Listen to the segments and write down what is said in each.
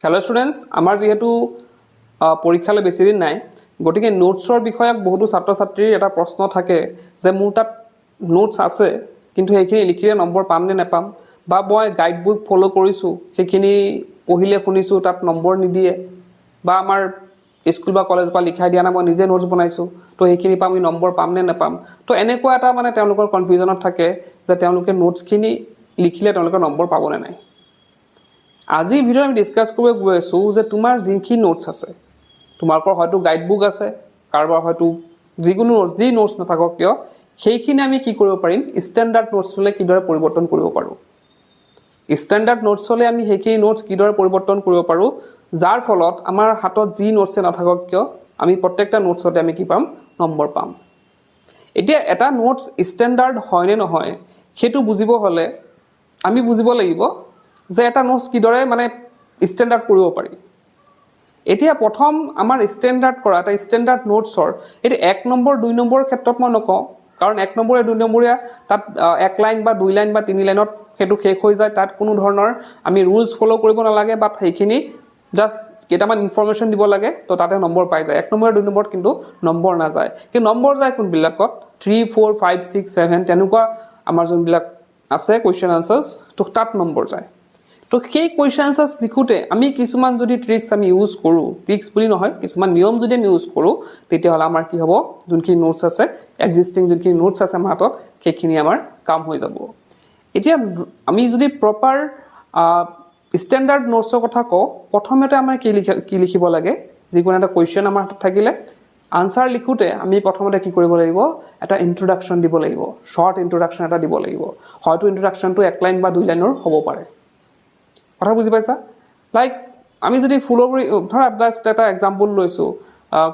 Hello students, আমাৰ যেহেতু পৰীক্ষালৈ বেছি দিন নাই, গতিকে নোটছৰ বিষয়ক বহুতো ছাত্ৰ ছাত্ৰীৰ এটা প্ৰশ্ন থাকে যে মোৰ তাত নোটছ আছে কিন্তু সেইখিনি লিখিলে নম্বৰ পাম নে নাপাম, বা মই গাইড বুক ফ'ল' কৰিছোঁ সেইখিনি পঢ়িলে শুনিছোঁ তাত নম্বৰ নিদিয়ে, বা আমাৰ স্কুল বা কলেজ বা লিখাই দিয়া নাই মই নিজে নোটছ বনাইছোঁ তো সেইখিনি পৰা আমি নম্বৰ পাম নে নাপাম। তো এনেকুৱা এটা মানে তেওঁলোকৰ কনফিউজনত থাকে যে তেওঁলোকে নোটছখিনি লিখিলে তেওঁলোকে নম্বৰ পাবনে নাই। আজিৰ ভিডিঅ'ত আমি ডিছকাছ কৰিব গৈ আছোঁ যে তোমাৰ যিখিনি নোটছ আছে, তোমালোকৰ হয়তো গাইড বুক আছে, কাৰোবাৰ হয়তো যিকোনো যি নোটছ নাথাকক কিয় সেইখিনি আমি কি কৰিব পাৰিম, ষ্টেণ্ডাৰ্ড নোটছলৈ কিদৰে পৰিৱৰ্তন কৰিব পাৰোঁ। ষ্টেণ্ডাৰ্ড নোটছলৈ আমি সেইখিনি নোটছ কিদৰে পৰিৱৰ্তন কৰিব পাৰোঁ যাৰ ফলত আমাৰ হাতত যি নোটছে নাথাকক কিয় আমি প্ৰত্যেকটা নোটছতে আমি কি পাম, নম্বৰ পাম। এতিয়া এটা নোটছ ষ্টেণ্ডাৰ্ড হয় নে নহয় সেইটো বুজিব হ'লে আমি বুজিব লাগিব যে এটা নোটছ কিদৰে মানে ষ্টেণ্ডাৰ্ড কৰিব পাৰি। এতিয়া প্ৰথম আমাৰ ষ্টেণ্ডাৰ্ড কৰা এটা ষ্টেণ্ডাৰ্ড নোটছৰ এইটো 1 নম্বৰ 2 নম্বৰৰ ক্ষেত্ৰত মই নকওঁ, কাৰণ 1 নম্বৰীয়া 2 নম্বৰীয়া তাত 1 লাইন বা 2 লাইন বা 3 লাইনত সেইটো শেষ হৈ যায়, তাত কোনো ধৰণৰ আমি ৰুলছ ফ'ল' কৰিব নালাগে, বাট সেইখিনি জাষ্ট কেইটামান ইনফৰমেশ্যন দিব লাগে তো তাতে নম্বৰ পাই যায়। 1 নম্বৰ 2 নম্বৰত কিন্তু নম্বৰ নাযায়, কিন্তু নম্বৰ যায় কোনবিলাকত 3 4 5 6 7 তেনেকুৱা আমাৰ যোনবিলাক আছে কুৱেশ্যন আনচাৰ্ছ তো তাত নম্বৰ যায়। তো সেই কুৱেশ্যন আনচাৰ্ছ লিখোঁতে আমি কিছুমান যদি ট্ৰিক্স আমি ইউজ কৰোঁ, ট্ৰিক্স বুলি নহয় কিছুমান নিয়ম যদি আমি ইউজ কৰোঁ তেতিয়াহ'লে আমাৰ কি হ'ব, যোনখিনি নোটছ আছে এক্সিষ্টিং যোনখিনি নোটছ আছে আমাৰ হাতত সেইখিনি আমাৰ কাম হৈ যাব। এতিয়া আমি যদি প্ৰপাৰ ষ্টেণ্ডাৰ্ড নোটছৰ কথা কওঁ, প্ৰথমতে আমাৰ কি লিখিব লাগে, যিকোনো এটা কুৱেশ্যন আমাৰ হাতত থাকিলে আনচাৰ লিখোঁতে আমি প্ৰথমতে কি কৰিব লাগিব, এটা ইন্ট্ৰডাকশ্যন দিব লাগিব, শ্বৰ্ট ইন্ট্ৰডাকশ্যন এটা দিব লাগিব। হয়তো ইন্ট্ৰডাকশ্যনটো 1 লাইন বা 2 লাইনৰ হ'ব পাৰে। কথা বুজি পাইছা? লাইক আমি যদি ফুলগুৰি ধৰা জাষ্ট এটা এক্সাম্পল লৈছোঁ,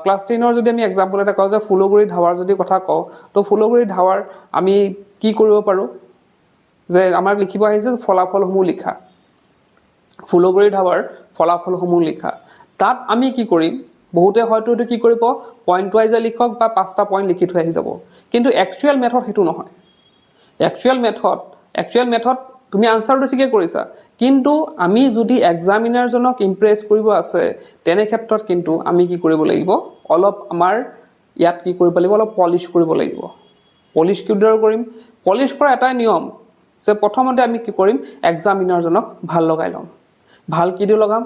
ক্লাছ 10ৰ যদি আমি এক্সাম্পল এটা কওঁ যে ফুলগুৰি ধাৱাৰ যদি কথা কওঁ তো ফুলগুৰি ধাৱাৰ আমি কি কৰিব পাৰোঁ যে আমাক লিখিব আহিছে ফলাফলসমূহ লিখা, ফুলগুৰি ধাৱাৰ ফলাফলসমূহ লিখা। তাত আমি কি কৰিম, বহুতে হয়তো এইটো কি কৰিব পইণ্ট ৱাইজে লিখক বা 5টা পইণ্ট লিখি থৈ আহি যাব, কিন্তু একচুৱেল মেথড সেইটো নহয়। একচুৱেল মেথড তুমি আনচাৰটো ঠিকে কৰিছা, কিন্তু আমি যদি এক্সামিনাৰজনক ইমপ্ৰেছ কৰিব আছে তেনে ক্ষেত্ৰত কিন্তু আমি কি কৰিব লাগিব, অলপ আমাৰ ইয়াত কি কৰিব লাগিব, অলপ পলিছ কৰিব লাগিব। পলিছ কিদৰে কৰিম, পলিছ কৰা এটাই নিয়ম যে প্ৰথমতে আমি কি কৰিম, এক্সামিনাৰজনক ভাল লগাই ল'ম। ভাল কি দি লগাম,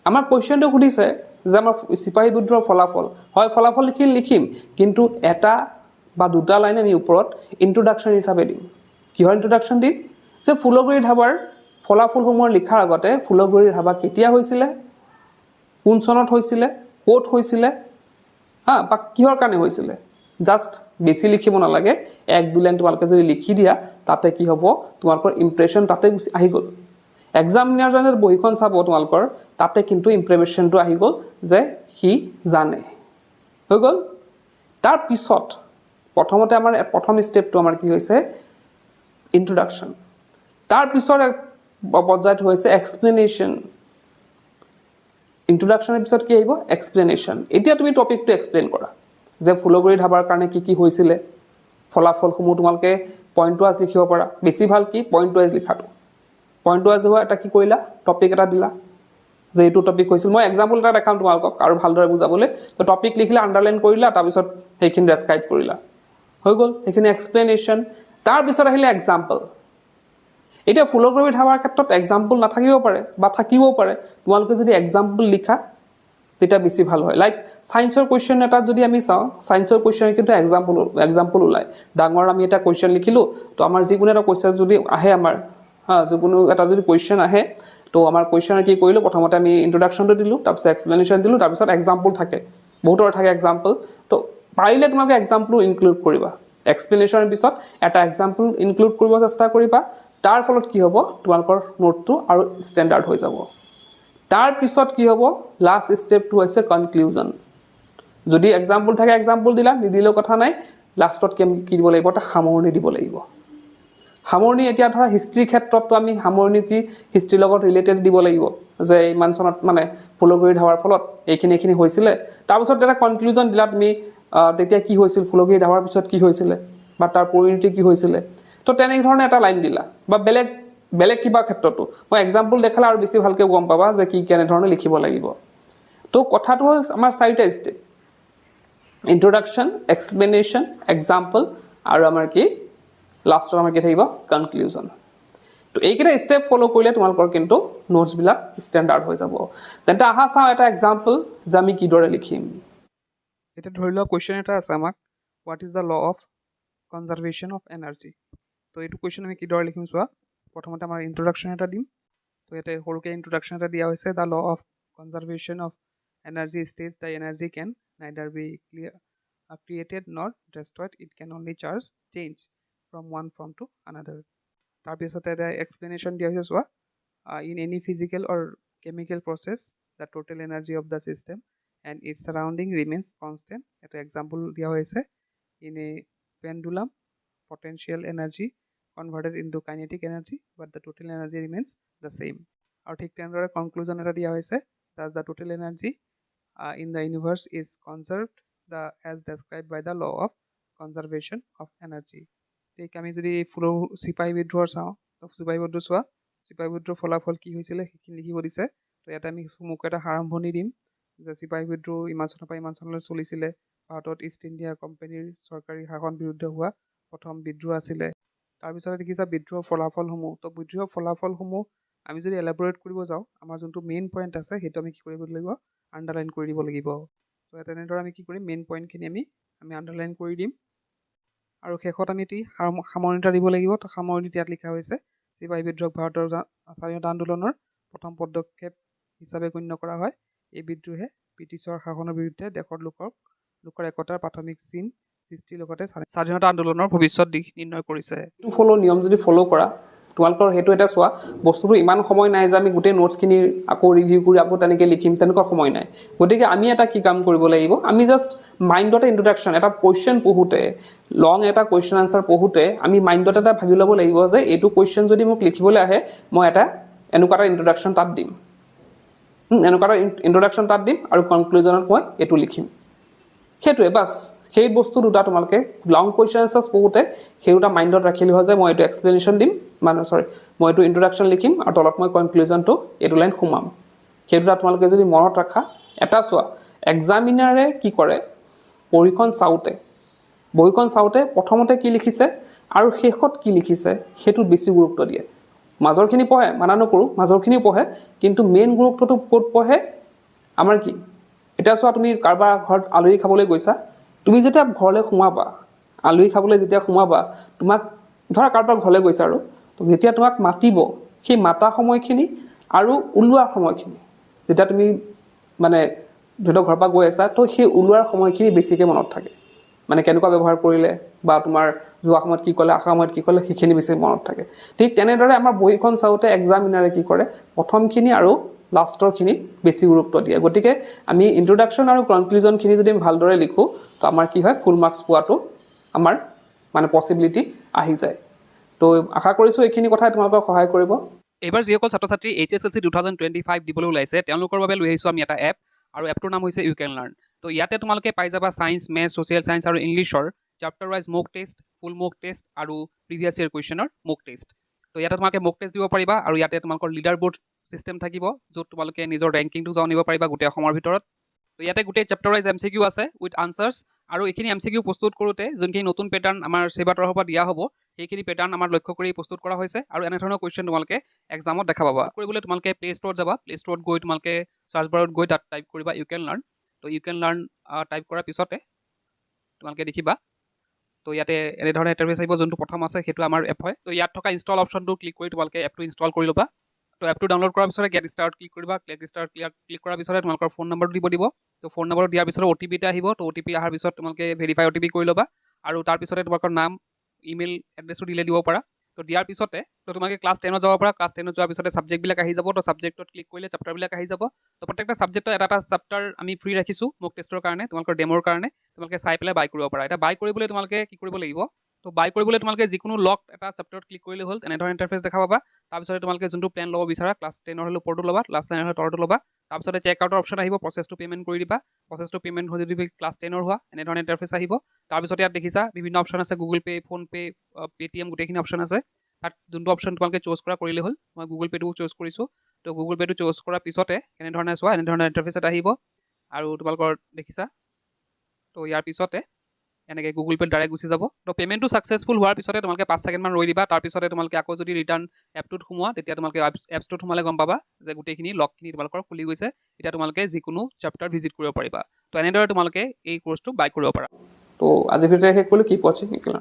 আমাৰ কুৱেশ্যনটো সুধিছে যে আমাৰ চিপাহী বিদ্ৰোহৰ ফলাফল হয়, ফলাফল লিখিম কিন্তু এটা বা 2টা লাইন আমি ওপৰত ইন্ট্ৰডাকশ্যন হিচাপে দিম। কিহৰ ইন্ট্ৰডাকশ্যন দিম, যে ফুলগুৰি ধাৱাৰ ফলাফলসমূহ লিখাৰ আগতে ফুলগুৰি ধাবা কেতিয়া হৈছিলে, কোন চনত হৈছিলে, ক'ত হৈছিলে, বা কিহৰ কাৰণে হৈছিলে, জাষ্ট বেছি লিখিব নালাগে। 1-2 লাইন তোমালোকে যদি লিখি দিয়া তাতে কি হ'ব, তোমালোকৰ ইমপ্ৰেশ্যন তাতে আহি গ'ল। এক্সামিনাৰজনে বহীখন চাব তোমালোকৰ, তাতে কিন্তু ইমপ্ৰেশ্যনটো আহি গ'ল যে সি জানে, হৈ গ'ল। তাৰপিছত প্ৰথমতে আমাৰ প্ৰথম ষ্টেপটো আমাৰ কি হৈছে, ইন্ট্ৰডাকশ্যন। তাৰপিছত পৰ্যায়টো হৈছে এক্সপ্লেনেশ্যন। ইন্ট্ৰডাকশ্যনৰ পিছত কি আহিব, এক্সপ্লেনেশ্যন। এতিয়া তুমি টপিকটো এক্সপ্লেইন কৰা যে ফুলগুৰি ধাবাৰ কাৰণে কি কি হৈছিলে, ফলাফলসমূহ তোমালোকে পইণ্ট ৱাইজ লিখিব পাৰা। বেছি ভাল কি পইণ্ট ৱাইজ লিখাটো, পইণ্ট ৱাইজ হোৱা এটা কি কৰিলা, টপিক এটা দিলা যে এইটো টপিক হৈছিল। মই এক্সাম্পল এটা দেখাম তোমালোকক আৰু ভালদৰে বুজাবলৈ। তো টপিক লিখিলা, আণ্ডাৰলাইন কৰিলা, তাৰপিছত সেইখিনি ডেছক্ৰাইব কৰিলা, হৈ গ'ল সেইখিনি এক্সপ্লেনেশ্যন। তাৰপিছত আহিলে এক্সাম্পল। এতিয়া ফুলগুৰি ধাৱাৰ ক্ষেত্ৰত এক্সাম্পল নাথাকিব পাৰে বা থাকিবও পাৰে, তোমালোকে যদি এক্সাম্পল লিখা তেতিয়া বেছি ভাল হয়। লাইক ছায়েন্সৰ কুৱেশ্যন এটাত যদি আমি চাওঁ, ছায়েন্সৰ কুৱেশ্যন কিন্তু এক্সাম্পল ওলায়। ডাঙৰ আমি এটা কুৱেশ্যন লিখিলোঁ, তো আমাৰ যিকোনো এটা কুৱেশ্যন যদি আহে আমাৰ যিকোনো এটা যদি কুৱেশ্যন আহে তো আমাৰ কুৱেশ্যন কি কৰিলোঁ, প্ৰথমতে আমি ইন্ট্ৰডাকশ্যনটো দিলোঁ, তাৰপিছত এক্সপ্লেনেশ্যন দিলোঁ, তাৰপিছত এক্সাম্পল থাকে, বহুতৰ থাকে এক্সাম্পল। তো পাৰিলে তোমালোকে এক্সাম্পলো ইনক্লুড কৰিবা, এক্সপ্লেনেশ্যনৰ পিছত এটা এক্সাম্পল ইনক্লুড কৰিব চেষ্টা কৰিবা। তাৰ ফলত কি হ'ব, তোমালোকৰ নোটটো আৰু ষ্টেণ্ডাৰ্ড হৈ যাব। তাৰপিছত কি হ'ব, লাষ্ট ষ্টেপটো হৈছে কনক্লুজন। যদি এক্সাম্পল থাকে এক্সাম্পল দিলা, নিদিলেও কথা নাই, লাষ্টত কি দিব লাগিব, এটা সামৰণি দিব লাগিব। সামৰণি এতিয়া ধৰা হিষ্ট্ৰীৰ ক্ষেত্ৰততো আমি সামৰণি কি হিষ্ট্ৰীৰ লগত ৰিলেটেড দিব লাগিব, যে ইমান চনত মানে ফুলগুৰি ধাৱাৰ ফলত এইখিনি হৈছিলে। তাৰপিছত এটা কনক্লুজন দিলা তুমি, তেতিয়া কি হৈছিল, ফুলগুৰি ধাৱাৰ পিছত কি হৈছিলে বা তাৰ পৰিণতি কি হৈছিলে। তো তেনেধৰণে এটা লাইন দিলা, বা বেলেগ বেলেগ কিবা ক্ষেত্ৰতো মই এক্সাম্পল দেখালে আৰু বেছি ভালকৈ গম পাবা যে কি কেনেধৰণে লিখিব লাগিব তো কথাটো হ'ল আমাৰ 4টা ষ্টেপ ইন্ট্ৰোডাকশ্যন এক্সপ্লেনেশ্যন এক্সাম্পল আৰু আমাৰ কি লাষ্টত আমাৰ কি থাকিব কনক্লুজন তো এইকেইটা ষ্টেপ ফ'ল' কৰিলে তোমালোকৰ কিন্তু নোটছবিলাক ষ্টেণ্ডাৰ্ড হৈ যাব তেন্তে আহা চাওঁ এটা এক্সাম্পল যে আমি কিদৰে লিখিম এতিয়া ধৰি লোৱা কুৱেশ্যন এটা আছে আমাক what is the law of conservation of energy তো এইটো কুৱেশ্যন আমি কিদৰে লিখিম চোৱা প্ৰথমতে আমাৰ ইন্ট্ৰোডাকশ্যন এটা দিম তো ইয়াতে সৰুকৈ ইন্ট্ৰোডাকশ্যন এটা দিয়া হৈছে the law of conservation of energy states the energy can neither be created nor destroyed it can only change from one form to another তাৰপিছতে এটা এক্সপ্লেনেশ্যন দিয়া হৈছে চোৱা in any physical or chemical process the total energy of the system and its surrounding remains constant এটা example দিয়া হৈছে in a pendulum potential energy converted into kinetic energy but the total energy remains the same আৰু ঠিক তেনেদৰে conclusion এটা দিয়া হৈছে thus the total energy in the universe is conserved the as described by the law of conservation of energy ঠিক আমি যদি ফুলৰ চিপাহী বিদ্ৰোহৰ চাওঁ তো চিপাহী বিদ্ৰোহ চোৱা চিপাহী বিদ্ৰোহৰ ফলাফল কি হৈছিলে সেইখিনি লিখিব দিছে তো ইয়াতে আমি চমুকৈ এটা আৰম্ভণি দিম যে চিপাহী বিদ্ৰোহ ইমান চনৰ পৰা ইমান চনলৈ চলিছিলে ভাৰতত ইষ্ট ইণ্ডিয়া কোম্পানীৰ চৰকাৰী শাসন বিৰুদ্ধে হোৱা প্ৰথম বিদ্ৰোহ আছিলে তাৰপিছতে দেখিছা বিদ্ৰোহৰ ফলাফলসমূহ তো বিদ্ৰোহৰ ফলাফলসমূহ আমি যদি এলাবৰেট কৰিব যাওঁ আমাৰ যোনটো মেইন পইণ্ট আছে সেইটো আমি কি কৰিব লাগিব আণ্ডাৰলাইন কৰি দিব লাগিব তো তেনেদৰে আমি কি কৰিম মেইন পইণ্টখিনি আমি আণ্ডাৰলাইন কৰি দিম আৰু শেষত আমি এটি সামৰণিটা দিব লাগিব তো সামৰণিত ইয়াত লিখা হৈছে চিপাহী বিদ্ৰোহক ভাৰতৰ স্বাধীনতা আন্দোলনৰ প্ৰথম পদক্ষেপ হিচাপে গণ্য কৰা হয় এই বিদ্ৰোহে ব্ৰিটিছৰ শাসনৰ বিৰুদ্ধে দেশৰ লোকৰ একতাৰ প্ৰাথমিক চিন সৃষ্টিৰ লগতে স্বাধীনতা আন্দোলনৰ ভৱিষ্যত দিশ নিৰ্ণয় কৰিছে এইটো নিয়ম যদি ফ'ল' কৰা তোমালোকৰ সেইটো এটা চোৱা বস্তুটো ইমান সময় নাই যে আমি গোটেই নোটছখিনি আকৌ ৰিভিউ কৰি আকৌ তেনেকৈ লিখিম তেনেকুৱা সময় নাই গতিকে আমি এটা কি কাম কৰিব লাগিব আমি জাষ্ট মাইণ্ডতে ইন্ট্ৰডাকশ্যন এটা কুৱেশ্যন পঢ়োঁতে লং এটা কুৱেশ্যন আনচাৰ পঢ়োঁতে আমি মাইণ্ডত এটা ভাবি ল'ব লাগিব যে এইটো কুৱেশ্যন যদি মোক লিখিবলৈ আহে মই এটা এনেকুৱা এটা ইন্ট্ৰডাকশ্যন তাত দিম এনেকুৱা এটা ইন্ট্ৰডাকশ্যন তাত দিম আৰু কনক্লুজনত মই এইটো লিখিম সেইটোৱে বাছ সেই বস্তু দুটা তোমালোকে লং কুৱেশ্যন আনচাৰ্ছ পঢ়োঁতে সেই দুটা মাইণ্ডত ৰাখিলে হয় যে মই এইটো এক্সপ্লেনেশ্যন দিম মই এইটো ইন্ট্ৰডাকশ্যন লিখিম আৰু তলত মই কনক্লুজনটো এইটো লাইন সোমাম সেই দুটা তোমালোকে যদি মনত ৰাখা এটা চোৱা এক্সামিনাৰে কি কৰে বহীখন চাওঁতে প্ৰথমতে কি লিখিছে আৰু শেষত কি লিখিছে সেইটোত বেছি গুৰুত্ব দিয়ে মাজৰখিনি পঢ়ে মানা নকৰোঁ মাজৰখিনিও পঢ়ে কিন্তু মেইন গুৰুত্বটো ক'ত পঢ়ে আমাৰ কি এতিয়া চোৱা তুমি কাৰোবাৰ ঘৰত আলহী খাবলৈ গৈছা তুমি যেতিয়া ঘৰলৈ সোমাবা আলহী খাবলৈ যেতিয়া সোমাবা তোমাক ধৰা কাৰোবাৰ ঘৰলৈ গৈছা আৰু তো যেতিয়া তোমাক মাতিব সেই মাতা সময়খিনি আৰু ওলোৱা সময়খিনি যেতিয়া তুমি মানে ধৰি লওক ঘৰৰ পৰা গৈ আছা তো সেই ওলোৱাৰ সময়খিনি বেছিকৈ মনত থাকে মানে কেনেকুৱা ব্যৱহাৰ কৰিলে বা তোমাৰ যোৱা সময়ত কি ক'লে অহা সময়ত কি ক'লে সেইখিনি বেছি মনত থাকে ঠিক তেনেদৰে আমাৰ বহীখন চাওঁতে এক্সামিনাৰে কি কৰে প্ৰথমখিনি আৰু লাষ্টৰখিনি বেছি গুৰুত্ব দিয়ে গতিকে আমি ইন্ট্ৰডাকশ্যন আৰু কনক্লুজনখিনি যদি আমি ভালদৰে লিখোঁ তো আমাৰ কি হয় ফুল মাৰ্কছ পোৱাটো আমাৰ মানে পচিবিলিটি আহি যায় তো আশা কৰিছোঁ এইখিনি কথাই তোমালোকক সহায় কৰিব এইবাৰ যিসকল ছাত্ৰ ছাত্ৰী HSLC 2025 দিবলৈ ওলাইছে তেওঁলোকৰ বাবে লৈ আহিছোঁ আমি এটা এপ আৰু এপটোৰ নাম হৈছে ইউ কেন লাৰ্ণ তো ইয়াতে তোমালোকে পাই যাবা ছায়েন্স মেথছ ছ'চিয়েল ছায়েন্স আৰু ইংলিছৰ চেপ্টাৰ ৱাইজ মক টেষ্ট ফুল মক টেষ্ট আৰু প্ৰিভিয়াছ ইয়েৰ কুৱেশ্যনৰ মক টেষ্ট তো ইয়াতে তোমালোকে মক টেষ্ট দিব পাৰিবা আৰু ইয়াতে তোমালোকৰ লিডাৰ বোৰ্ড চিষ্টেম থাকিব য'ত তোমালোকে নিজৰ ৰেংকিংটো জানিব পাৰিবা গোটেই অসমৰ ভিতৰত তো ইয়াতে গোটেই চেপ্টাৰ ৱাইজ MCQ আছে উইথ আনচাৰ্ছ আৰু এইখিনি MCQ প্ৰস্তুত কৰোঁতে যোনখিনি নতুন পেটাৰ্ণ আমাৰ সেৱা তৰফৰ পৰা দিয়া হ'ব সেইখিনি পেটাৰ্ণ আমাৰ লক্ষ্য কৰি প্ৰস্তুত কৰা হৈছে আৰু এনেধৰণৰ কুৱেশ্যন তোমালোকে এক্সামত দেখা পাবা কৰিবলৈ তোমালোকে প্লে ষ্ট'ৰত যাবা প্লে ষ্ট'ৰত গৈ তোমালোকে চাৰ্চ বাৰত গৈ তাত টাইপ কৰিবা ইউ কেন লাৰ্ণ তো ইউ কেন লাৰ্ণ টাইপ কৰাৰ পিছতে তোমালোকে দেখিবা তো ইয়াতে এনেধৰণে ইণ্টাৰফেচ আহিব যোনটো প্ৰথম আছে সেইটো আমাৰ এপ হয় তো ইয়াত থকা ইনষ্টল অপশ্যনটো ক্লিক কৰি তোমালোকে এপটো ইনষ্টল কৰি ল'বা তো এপটো ডাউনলোড কৰাৰ পিছতে গেট ষ্টাৰ্ট ক্লিক কৰিবা ক্লিক কৰাৰ পিছতে তোমালোকৰ ফোন নম্বৰটো দিব তো ফোন নম্বৰ দিয়াৰ পিছতে OTP এটা আহিব তো OTP অহাৰ পিছত তোমালোকে ভেৰিফাই OTP কৰি ল'বা আৰু তাৰপিছতে তোমালোকৰ নাম ইমেইল এড্ৰেছটো দিলে দিব পাৰা তো দিয়াৰ পিছতে তো তোমালোকে ক্লাছ 10ত যাব পাৰা ক্লাছ 10ত যোৱাৰ পিছতে ছাবজেক্টবিলাক আহি যাব তো ছাবজেক্টত ক্লিক কৰিলে চেপ্টাৰবিলাক আহি যাব তো প্ৰত্যেকটা ছাবজেক্টৰ এটা চেপ্টাৰ আমি ফ্ৰী ৰাখিছোঁ মক টেষ্টৰ কাৰণে তোমালোকৰ ডেমোৰ কাৰণে তোমালোকে চাই পেলাই বাই কৰিব পাৰা এটা বাই কৰিবলৈ তোমালোকে কি কৰিব লাগিব তো বাই কৰিবলৈ তোমালোকে যিকোনো লক এটা চেপ্টাৰত ক্লিক কৰিলে হ'ল তেনেধৰণৰ ইণ্টাৰফেচ দেখা পাবা তাৰপিছতে তোমালোকে যোনটো প্লেন ল'ব বিচাৰা ক্লাছ 10ৰ হ'লে ওপৰটো ল'বা ক্লাছ 9ৰ হ'লে তলটো ল'বা তাৰপিছতে চেক আউটৰ অপশ্যন আহিব প্ৰচেছটো পে'মেণ্ট কৰি দিবা প্ৰচেছটো পে'মেণ্ট হৈ যদি ক্লাছ 10ৰ হোৱা এনেধৰণৰ ইণ্টাৰফেচ আহিব তাৰপিছত ইয়াত দেখিছা বিভিন্ন অপশ্যন আছে গুগল পে' ফোনপে' পে'টিএম গোটেইখিনি অপশ্যন আছে তাত যোনটো অপশ্যন তোমালোকে চুজ কৰা কৰিলে হ'ল মই গুগল পে'টো চুজ কৰিছোঁ তো গুগল পে'টো চুজ কৰাৰ পিছতে এনেধৰণে চোৱা এনেধৰণে ইণ্টাৰফেচ এটা আহিব আৰু তোমালোকৰ দেখিছা তো ইয়াৰ পিছতে এনেকৈ গুগল পে'ত ডাইৰেক্ট গুচি যাব তো পে'মেণ্টটো ছাকচেছফুল হোৱাৰ পিছতে তোমালোকে 5 ছেকেণ্ডমান ৰৈ দিবা তাৰপিছতে তোমালোকে আকৌ যদি ৰিটাৰ্ণ এপটোত সোমোৱা তেতিয়া তোমালোকে এপছটোত সোমালে গম পাবা যে গোটেইখিনি লগখিনি তোমালোকৰ খুলি গৈছে এতিয়া তোমালোকে যিকোনো চেপ্টাৰ ভিজিট কৰিব পাৰিবা তো এনেদৰে তোমালোকে এই কোৰ্চটো বাই কৰিব পাৰা তো আজিৰ ভিডিঅ'টো শেষ কৰিলোঁ কিপ ৱাচিং